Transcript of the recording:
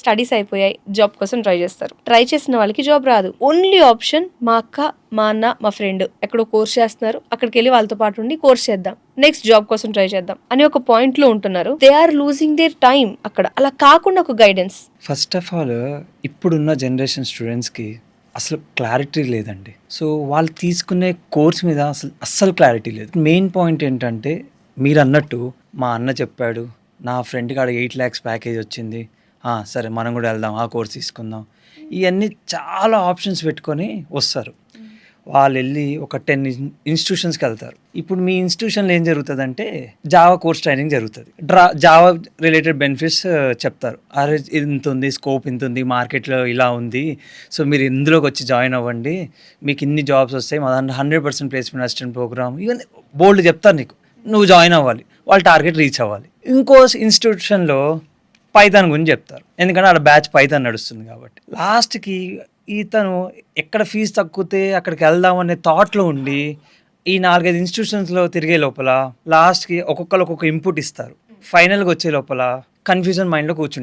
Studies అయిపోయాయి, job కోసం try చేస్తారు. ట్రై చేసిన వాళ్ళకి జాబ్ రాదు. ఓన్లీ ఆప్షన్ మా అక్క, మా అన్న, మా ఫ్రెండ్ ఎక్కడో కోర్స్ చేస్తున్నారు, అక్కడికి వెళ్ళి వాళ్ళతో పాటు ఉండి కోర్స్ చేద్దాం, నెక్స్ట్ జాబ్ కోసం ట్రై చేద్దాం అని ఒక పాయింట్ లో ఉంటున్నారు. They are losing their time అక్కడ. అలా కాకుండా ఒక గైడెన్స్. ఫస్ట్ ఆఫ్ ఆల్ ఇప్పుడున్న జనరేషన్ స్టూడెంట్స్కి అసలు క్లారిటీ లేదండి. సో వాళ్ళు తీసుకునే కోర్స్ మీద అస్సలు క్లారిటీ లేదు. మెయిన్ పాయింట్ ఏంటంటే మీరు అన్నట్టు మా అన్న చెప్పాడు, నా ఫ్రెండ్కి ఆడ 8 lakhs ప్యాకేజ్ వచ్చింది, సరే మనం కూడా వెళ్దాం, ఆ కోర్స్ తీసుకుందాం, ఇవన్నీ చాలా ఆప్షన్స్ పెట్టుకొని వస్తారు. వాళ్ళు వెళ్ళి ఒక 10 ఇన్స్టిట్యూషన్స్కి వెళ్తారు. ఇప్పుడు మీ ఇన్స్టిట్యూషన్లో ఏం జరుగుతుందంటే జావా కోర్స్ ట్రైనింగ్ జరుగుతుంది. జావా రిలేటెడ్ బెనిఫిట్స్ చెప్తారు. అరే ఇంత ఉంది, స్కోప్ ఇంత ఉంది, మార్కెట్లో ఇలా ఉంది, సో మీరు ఇందులోకి వచ్చి జాయిన్ అవ్వండి, మీకు ఇన్ని జాబ్స్ వస్తాయి, మా దాంట్లో 100% ప్లేస్మెంట్ అసిస్టెంట్ ప్రోగ్రామ్, ఇవన్నీ బోల్డ్ చెప్తారు నీకు. నువ్వు జాయిన్ అవ్వాలి, వాళ్ళ టార్గెట్ రీచ్ అవ్వాలి. ఇంకో ఇన్స్టిట్యూషన్లో పైథాన్ గురించి చెప్తారు, ఎందుకంటే అక్కడ బ్యాచ్ పైథాన్ నడుస్తుంది కాబట్టి. లాస్ట్కి ఇతను ఎక్కడ ఫీజు తగ్గితే అక్కడికి వెళ్దాం అనే థాట్లో ఉండి ఈ 4-5 ఇన్స్టిట్యూషన్స్లో తిరిగే లోపల లాస్ట్కి ఒక్కొక్కరు ఒక్కొక్క ఇన్పుట్ ఇస్తారు. ఫైనల్గా వచ్చే లోపల కన్ఫ్యూజన్ మైండ్లో కూర్చుంటారు.